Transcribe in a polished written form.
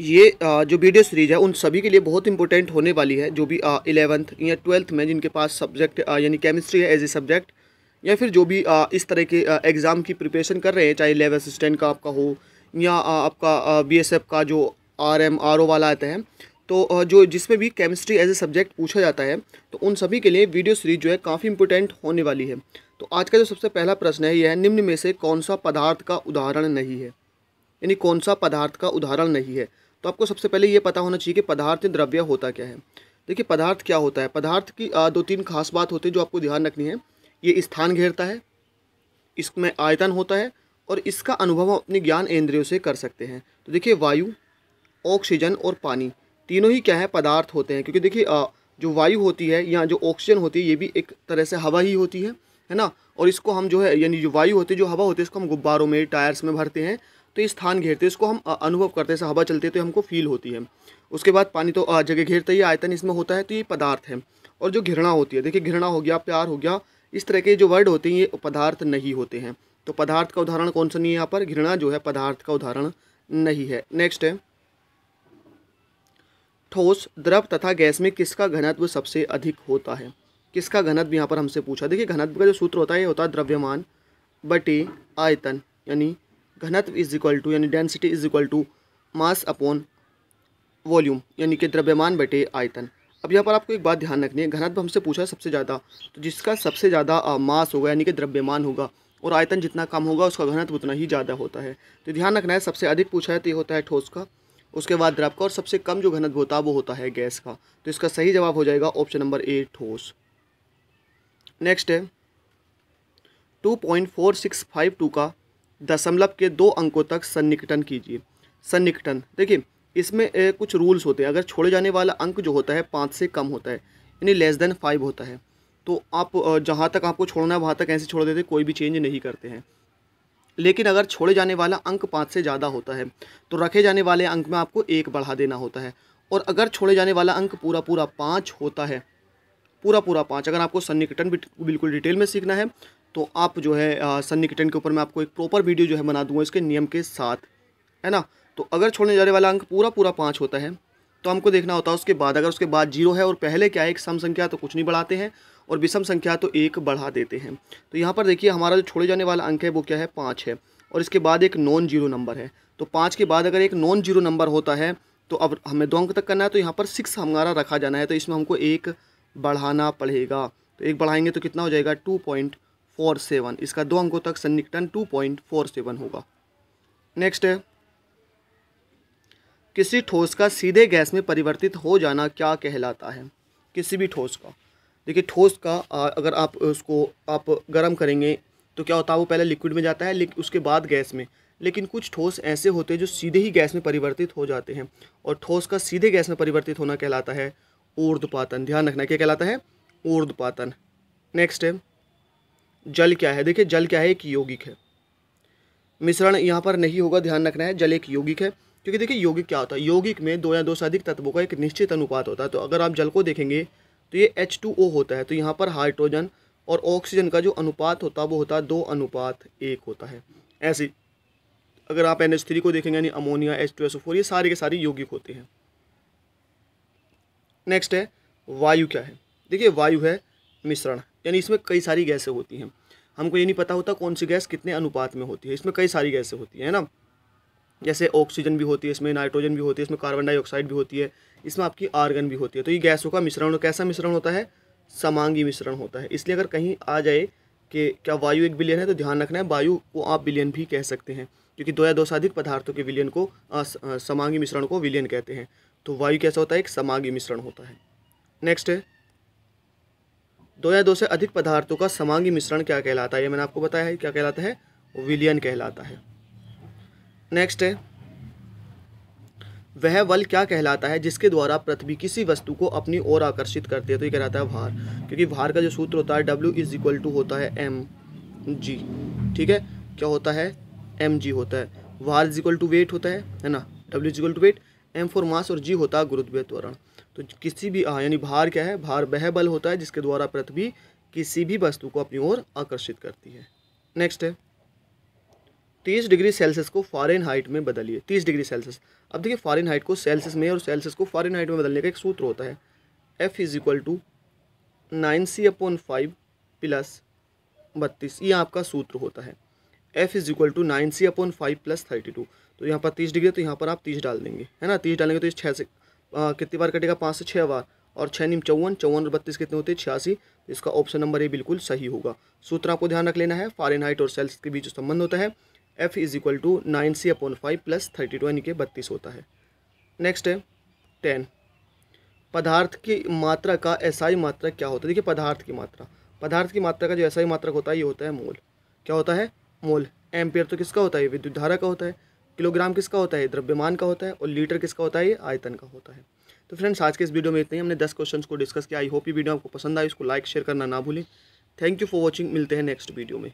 ये जो video series है उन सभी के लिए बहुत इंपॉर्टेंट होने वाली है, जो भी 11th या 12th में जिनके पास सब्जेक्ट यानी केमिस्ट्री है एज ए सब्जेक्ट, या फिर जो भी इस तरह के एग्ज़ाम की प्रिपरेशन कर रहे हैं, चाहे लैब असिस्टेंट का आपका हो या आपका बीएसएफ का जो आरएम आरओ वाला आता है, तो जो जिसमें भी केमिस्ट्री एज ए सब्जेक्ट पूछा जाता है, तो उन सभी के लिए वीडियो सीरीज जो है काफ़ी इंपॉर्टेंट होने वाली है। तो आज का जो सबसे पहला प्रश्न है यह है, निम्न में से कौन सा पदार्थ का उदाहरण नहीं है, यानी कौन सा पदार्थ का उदाहरण नहीं है। तो आपको सबसे पहले ये पता होना चाहिए कि पदार्थ द्रव्य होता क्या है। देखिए पदार्थ क्या होता है, पदार्थ की दो तीन खास बात होती है जो आपको ध्यान रखनी है। ये स्थान घेरता है, इसमें आयतन होता है, और इसका अनुभव हम अपने ज्ञान इंद्रियों से कर सकते हैं। तो देखिए वायु, ऑक्सीजन और पानी तीनों ही क्या है, पदार्थ होते हैं। क्योंकि देखिए जो वायु होती है या जो ऑक्सीजन होती है ये भी एक तरह से हवा ही होती है ना। और इसको हम जो है यानी जो वायु होती है, जो हवा होती है, इसको हम गुब्बारों में टायर्स में भरते हैं तो ये स्थान घेरते हैं, इसको हम अनुभव करते हैं, जैसे हवा चलती है तो हमको फील होती है। उसके बाद पानी तो जगह घेरता ही, आयतन इसमें होता है, तो ये पदार्थ है। और जो घृणा होती है, देखिए घृणा हो गया, प्यार हो गया, इस तरह के जो वर्ड होते हैं ये पदार्थ नहीं होते हैं। तो पदार्थ का उदाहरण कौन सा नहीं है यहाँ पर, घृणा जो है पदार्थ का उदाहरण नहीं है। नेक्स्ट है, ठोस, द्रव तथा गैस में किसका घनत्व सबसे अधिक होता है। किसका घनत्व यहाँ पर हमसे पूछा। देखिए घनत्व का जो सूत्र होता है ये होता है द्रव्यमान बटे आयतन, यानी घनत्व इज इक्वल टू यानी density is equal to mass upon volume, यानी कि द्रव्यमान बटे आयतन। अब यहाँ पर आपको एक बात ध्यान रखनी है, घनत्व हमसे पूछा है सबसे ज़्यादा, तो जिसका सबसे ज़्यादा मास होगा यानी कि द्रव्यमान होगा, और आयतन जितना कम होगा उसका घनत्व उतना ही ज़्यादा होता है। तो ध्यान रखना है, सबसे अधिक पूछा है तो ये होता है ठोस का, उसके बाद द्रव का, और सबसे कम जो घनत्व होता है वो होता है गैस का। तो इसका सही जवाब हो जाएगा ऑप्शन नंबर ए, ठोस। नेक्स्ट है, 2.4652 का दशमलव के 2 अंकों तक सन्निकटन कीजिए। सन्निकटन देखिए इसमें कुछ रूल्स होते हैं। अगर छोड़े जाने वाला अंक जो होता है 5 से कम होता है, यानी लेस देन 5 होता है, तो आप जहाँ तक आपको छोड़ना है वहाँ तक ऐसे छोड़ देते, कोई भी चेंज नहीं करते हैं। लेकिन अगर छोड़े जाने वाला अंक 5 से ज़्यादा होता है तो रखे जाने वाले अंक में आपको 1 बढ़ा देना होता है। और अगर छोड़े जाने वाला अंक पूरा पूरा 5 होता है, पूरा पूरा 5, अगर आपको सन्निकटन बिल्कुल डिटेल में सीखना है तो आप जो है सन्निकटन के ऊपर मैं आपको एक प्रॉपर वीडियो जो है बना दूंगा इसके नियम के साथ, है ना। तो अगर छोड़ने जाने वाला अंक पूरा पूरा 5 होता है तो हमको देखना होता है उसके बाद, अगर उसके बाद 0 है और पहले क्या है एक सम संख्या, तो कुछ नहीं बढ़ाते हैं, और विषम संख्या तो 1 बढ़ा देते हैं। तो यहाँ पर देखिए हमारा जो छोड़े जाने वाला अंक है वो क्या है, 5 है, और इसके बाद एक नॉन जीरो नंबर है। तो 5 के बाद अगर एक नॉन जीरो नंबर होता है तो अब हमें 2 अंक तक करना है, तो यहाँ पर 6 हमारा रखा जाना है, तो इसमें हमको 1 बढ़ाना पड़ेगा। तो 1 बढ़ाएंगे तो कितना हो जाएगा, 2.47। इसका 2 अंकों तक सन्निकटन 2.47 होगा। नेक्स्ट है, किसी ठोस का सीधे गैस में परिवर्तित हो जाना क्या कहलाता है। किसी भी ठोस का, देखिए ठोस का अगर आप उसको आप गर्म करेंगे तो क्या होता है, वो पहले लिक्विड में जाता है लेकिन उसके बाद गैस में। लेकिन कुछ ठोस ऐसे होते हैं जो सीधे ही गैस में परिवर्तित हो जाते हैं, और ठोस का सीधे गैस में परिवर्तित होना कहलाता है ऊर्ध्वपातन। ध्यान रखना क्या कहलाता है, ऊर्ध्वपातन। नेक्स्ट है, जल क्या है। देखिए जल क्या है, एक यौगिक है। मिश्रण यहाँ पर नहीं होगा, ध्यान रखना है, जल एक यौगिक है। क्योंकि देखिए यौगिक क्या होता है, यौगिक में 2 या 2 से अधिक तत्वों का एक निश्चित अनुपात होता है। तो अगर आप जल को देखेंगे तो ये H2O होता है, तो यहाँ पर हाइड्रोजन और ऑक्सीजन का जो अनुपात होता है वो होता है 2:1 होता है। ऐसे अगर आप NH3 को देखेंगे यानी अमोनिया, H2SO4, ये सारे के सारे यौगिक होते हैं। नेक्स्ट है, वायु क्या है। देखिए वायु है मिश्रण, यानी इसमें कई सारी गैसें होती हैं। हमको ये नहीं पता होता कौन सी गैस कितने अनुपात में होती है, इसमें कई सारी गैसें होती हैं, है ना। जैसे ऑक्सीजन भी होती है, इसमें नाइट्रोजन भी होती है, इसमें कार्बन डाइऑक्साइड भी होती है, इसमें आपकी आर्गन भी होती है। तो ये गैसों का मिश्रण कैसा मिश्रण होता है, समांगी मिश्रण होता है। इसलिए अगर कहीं आ जाए कि क्या वायु एक विलयन है, तो ध्यान रखना है वायु को आप विलयन भी कह सकते हैं, क्योंकि 2 या 2 से अधिक पदार्थों के विलयन को समांगी मिश्रण को विलयन कहते हैं। तो वायु कैसा होता है, एक समांगी मिश्रण होता है। नेक्स्ट है, 2 या 2 से अधिक पदार्थों का समांगी मिश्रण क्या कहलाता है, ये मैंने आपको बताया है, क्या कहलाता है, विलयन कहलाता है। नेक्स्ट है, वह बल क्या कहलाता है जिसके द्वारा पृथ्वी किसी वस्तु को अपनी ओर आकर्षित करती है। तो ये कहलाता है भार, क्योंकि भार का जो सूत्र होता है W होता है mg। ठीक है, क्या होता है, mg होता है। भार वेट होता है ना, W weight, m for mass, और g होता है गुरुत्वीय त्वरण। तो किसी भी यानी भार क्या है, भार वह बल होता है जिसके द्वारा पृथ्वी किसी भी वस्तु को अपनी ओर आकर्षित करती है। नेक्स्ट है, 30 डिग्री सेल्सियस को फ़ारेनहाइट में बदलिए। 30 डिग्री सेल्सियस, अब देखिए फ़ारेनहाइट को सेल्सियस में और सेल्सियस को फ़ारेनहाइट में बदलने का एक सूत्र होता है, F = 9c/5 + 32, ये आपका सूत्र होता है। F = 9c/5 + 32। तो यहाँ पर 30 डिग्री, तो यहाँ पर आप 30 डाल देंगे, है ना। 30 डालेंगे तो इस 6 से कितनी बार कटेगा, 5 से 6 बार, और 6 × 54, 54 और 32 कितने होते हैं, 86। इसका ऑप्शन नंबर ए बिल्कुल सही होगा। सूत्र आपको ध्यान रख लेना है, फ़ारेनहाइट और सेल्सियस के बीच जो संबंध होता है F = 9c/5 + 32 यानी कि 32 होता है। नेक्स्ट है 10, पदार्थ की मात्रा का एसआई मात्रक क्या होता है। देखिए पदार्थ की मात्रा का जो एसआई मात्रक होता है ये होता है मोल। क्या होता है, मोल। एम्पियर तो किसका होता है, विद्युत धारा का होता है। किलोग्राम किसका होता है, द्रव्यमान का होता है। और लीटर किसका होता है, ये आयतन का होता है। तो फ्रेंड्स आज के इस वीडियो में इतना ही, हमने 10 क्वेश्चंस को डिस्कस किया। आई होप ये वीडियो आपको पसंद आई, इसको लाइक शेयर करना ना भूलें। थैंक यू फॉर वॉचिंग, मिलते हैं नेक्स्ट वीडियो में।